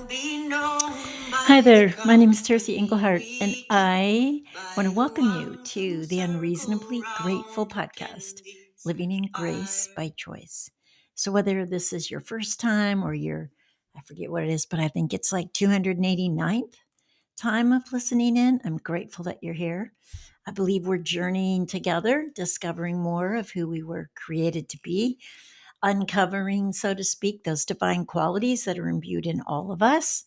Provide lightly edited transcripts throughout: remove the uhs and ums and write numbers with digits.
Hi there, my name is Tercy Engelhardt, and I want to welcome you to the Unreasonably Grateful podcast, Living in Grace by Choice. So, whether this is your first time or I forget what it is, but I think it's like 289th time of listening in, I'm grateful that you're here. I believe we're journeying together, discovering more of who we were created to be, uncovering, so to speak, those divine qualities that are imbued in all of us,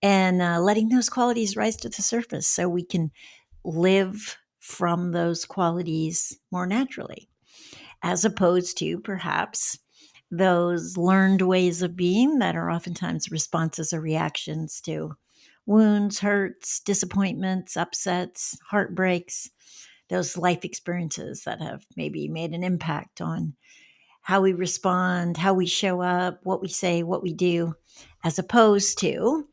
and letting those qualities rise to the surface so we can live from those qualities more naturally, as opposed to perhaps those learned ways of being that are oftentimes responses or reactions to wounds, hurts, disappointments, upsets, heartbreaks, those life experiences that have maybe made an impact on how we respond, how we show up, what we say, what we do, as opposed to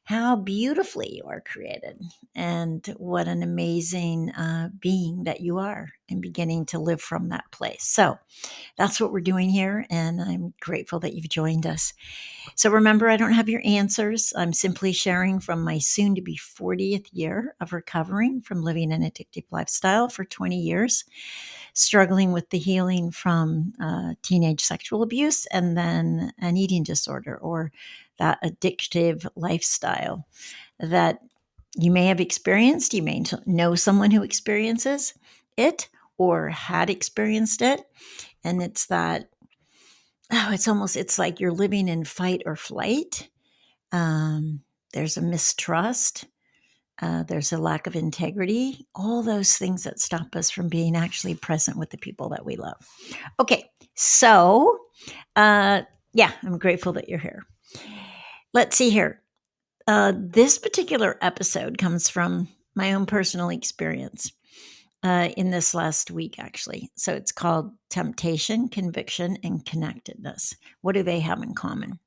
how beautifully you are created and what an amazing being that you are, and beginning to live from that place. So that's what we're doing here, and I'm grateful that you've joined us. So remember, I don't have your answers. I'm simply sharing from my soon to be 40th year of recovering from living an addictive lifestyle for 20 years, struggling with the healing from teenage sexual abuse and then an eating disorder, or that addictive lifestyle that you may have experienced. You may know someone who experiences it or had experienced it. And it's that, it's like you're living in fight or flight. There's a mistrust. There's a lack of integrity, all those things that stop us from being actually present with the people that we love. Okay, so yeah, I'm grateful that you're here. Let's see here. This particular episode comes from my own personal experience in this last week, actually. So it's called Temptation, Conviction, and Connectedness. What do they have in common?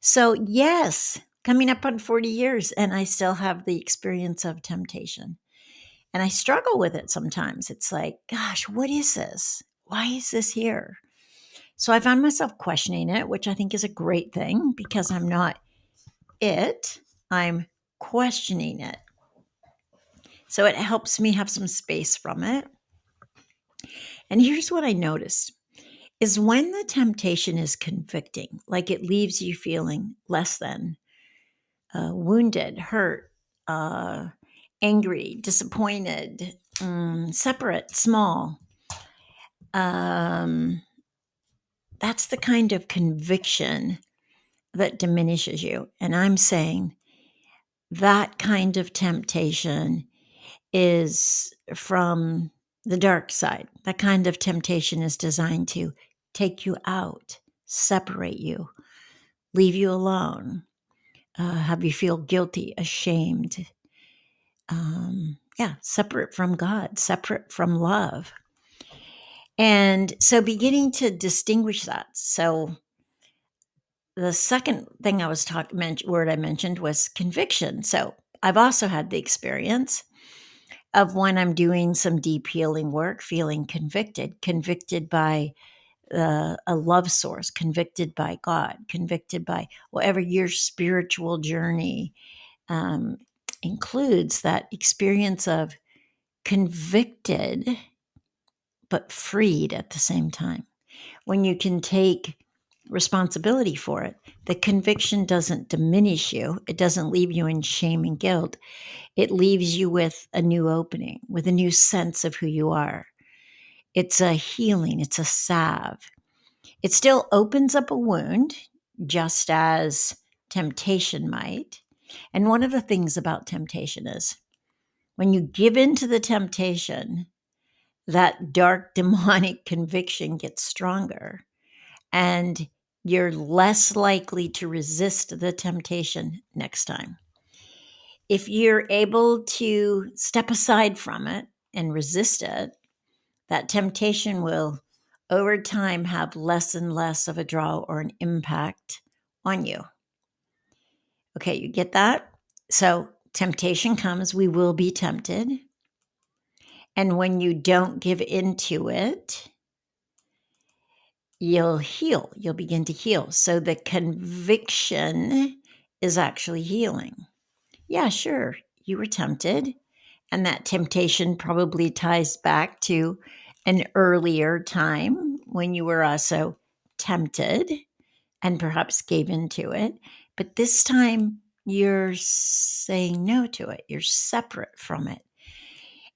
So, yes, coming up on 40 years, and I still have the experience of temptation. And I struggle with it sometimes. It's like, gosh, what is this? Why is this here? So I find myself questioning it, which I think is a great thing because I'm not it, I'm questioning it. So it helps me have some space from it. And here's what I noticed is when the temptation is convicting, like it leaves you feeling less than, wounded, hurt, angry, disappointed, separate, small. That's the kind of conviction that diminishes you. And I'm saying that kind of temptation is from the dark side. That kind of temptation is designed to take you out, separate you, leave you alone, have you feel guilty, ashamed. Separate from God, separate from love. And so beginning to distinguish that. So the second thing word I mentioned was conviction. So I've also had the experience of when I'm doing some deep healing work, feeling convicted by a love source, convicted by God, convicted by whatever your spiritual journey includes, that experience of convicted but freed at the same time. When you can take responsibility for it, the conviction doesn't diminish you. It doesn't leave you in shame and guilt. It leaves you with a new opening, with a new sense of who you are. It's a healing, it's a salve. It still opens up a wound, just as temptation might. And one of the things about temptation is when you give in to the temptation, that dark demonic conviction gets stronger, and you're less likely to resist the temptation next time. If you're able to step aside from it and resist it, that temptation will over time have less and less of a draw or an impact on you. Okay, you get that? So temptation comes, we will be tempted. And when you don't give into it, you'll heal. You'll begin to heal. So the conviction is actually healing. Yeah, sure. You were tempted. And that temptation probably ties back to an earlier time when you were also tempted and perhaps gave into it. But this time you're saying no to it, you're separate from it.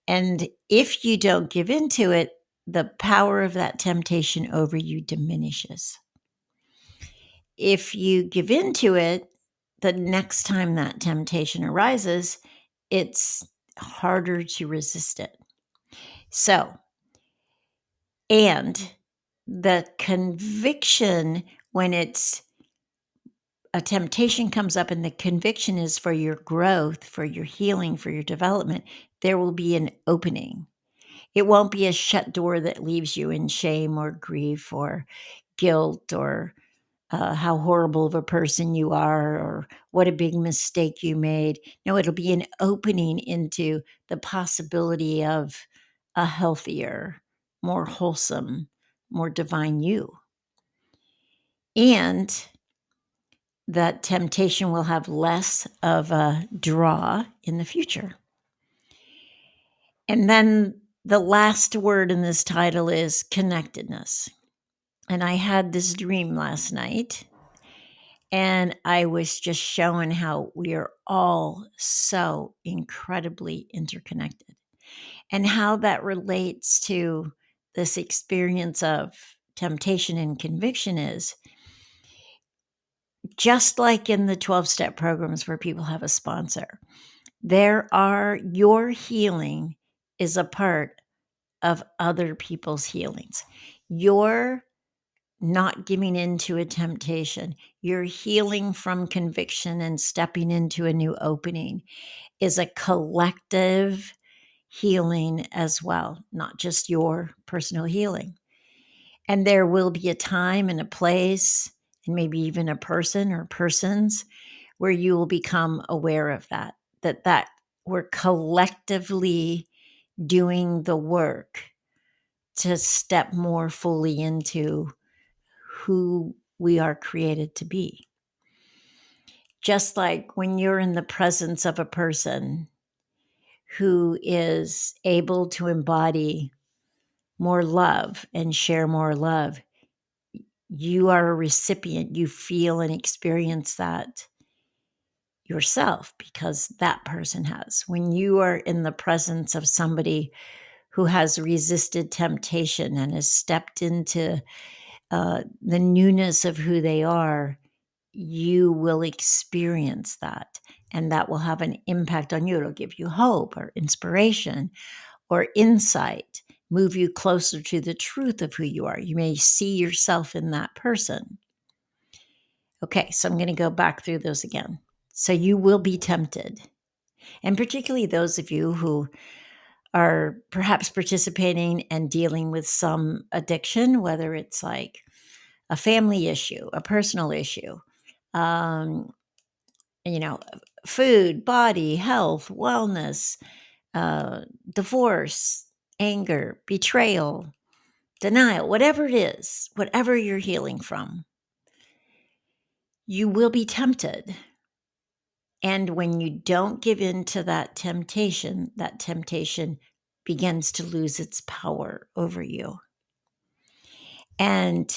And if you don't give into it, the power of that temptation over you diminishes. If you give into it, the next time that temptation arises, it's harder to resist it. So, and the conviction, when it's a temptation comes up and the conviction is for your growth, for your healing, for your development, there will be an opening. It won't be a shut door that leaves you in shame or grief or guilt or how horrible of a person you are or what a big mistake you made. No, it'll be an opening into the possibility of a healthier, more wholesome, more divine you. And that temptation will have less of a draw in the future. And then the last word in this title is connectedness. And I had this dream last night, and I was just showing how we are all so incredibly interconnected and how that relates to this experience of temptation and conviction is just like in the 12-step programs where people have a sponsor. Your healing is a part of other people's healings. You're not giving into a temptation. You're healing from conviction and stepping into a new opening is a collective healing as well, not just your personal healing. And there will be a time and a place, and maybe even a person or persons where you will become aware of that we're collectively doing the work to step more fully into who we are created to be. Just like when you're in the presence of a person who is able to embody more love and share more love, you are a recipient. You feel and experience that yourself because that person has. When you are in the presence of somebody who has resisted temptation and has stepped into the newness of who they are, you will experience that. And that will have an impact on you. It'll give you hope or inspiration or insight, move you closer to the truth of who you are. You may see yourself in that person. Okay, so I'm going to go back through those again. So you will be tempted. And particularly those of you who are perhaps participating and dealing with some addiction, whether it's like a family issue, a personal issue, um, food, body, health, wellness, divorce, anger, betrayal, denial, whatever it is, whatever you're healing from, you will be tempted. And when you don't give in to that temptation begins to lose its power over you. And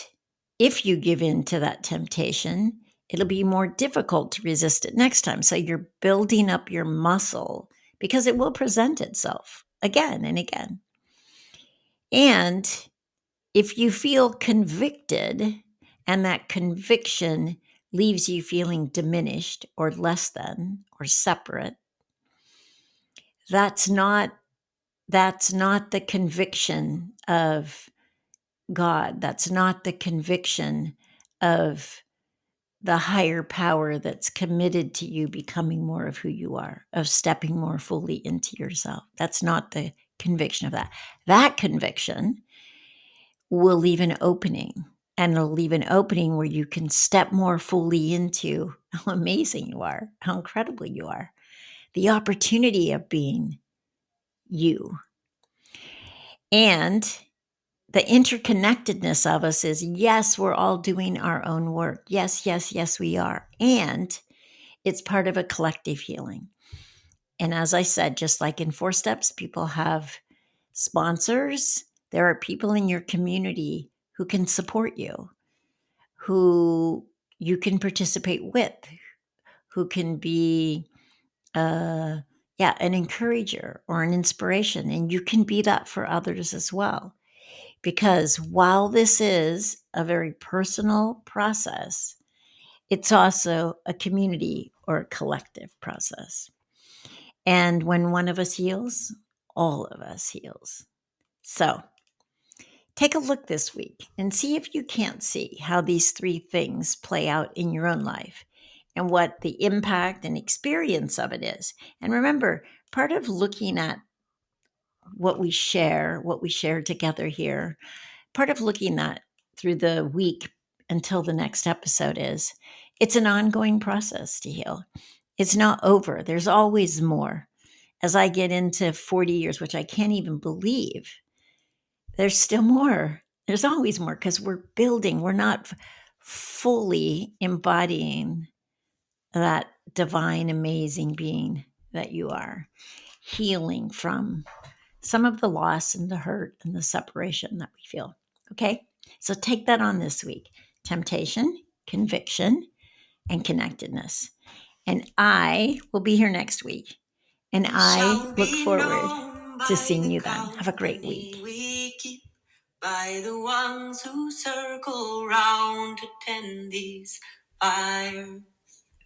if you give in to that temptation, it'll be more difficult to resist it next time. So you're building up your muscle because it will present itself again and again. And if you feel convicted and that conviction leaves you feeling diminished or less than or separate, that's not the conviction of God. That's not the conviction of the higher power that's committed to you becoming more of who you are, of stepping more fully into yourself. That's not the conviction of that. That conviction will leave an opening, and it'll leave an opening where you can step more fully into how amazing you are, how incredible you are, the opportunity of being you. And the interconnectedness of us is, yes, we're all doing our own work. Yes, yes, yes, we are. And it's part of a collective healing. And as I said, just like in 4 steps, people have sponsors. There are people in your community who can support you, who you can participate with, who can be, an encourager or an inspiration. And you can be that for others as well. Because while this is a very personal process, it's also a community or a collective process. And when one of us heals, all of us heals. So take a look this week and see if you can't see how these 3 things play out in your own life and what the impact and experience of it is. And remember, part of looking at what we share together here, part of looking at through the week until the next episode is it's an ongoing process to heal. It's not over. There's always more. As I get into 40 years, which I can't even believe, there's still more. There's always more because we're building. We're not fully embodying that divine, amazing being that you are, healing from some of the loss and the hurt and the separation that we feel. Okay? So take that on this week: temptation, conviction, and connectedness. And I will be here next week. And I look forward to seeing you then. Have a great week. We keep by the ones who circle round to tend these fires.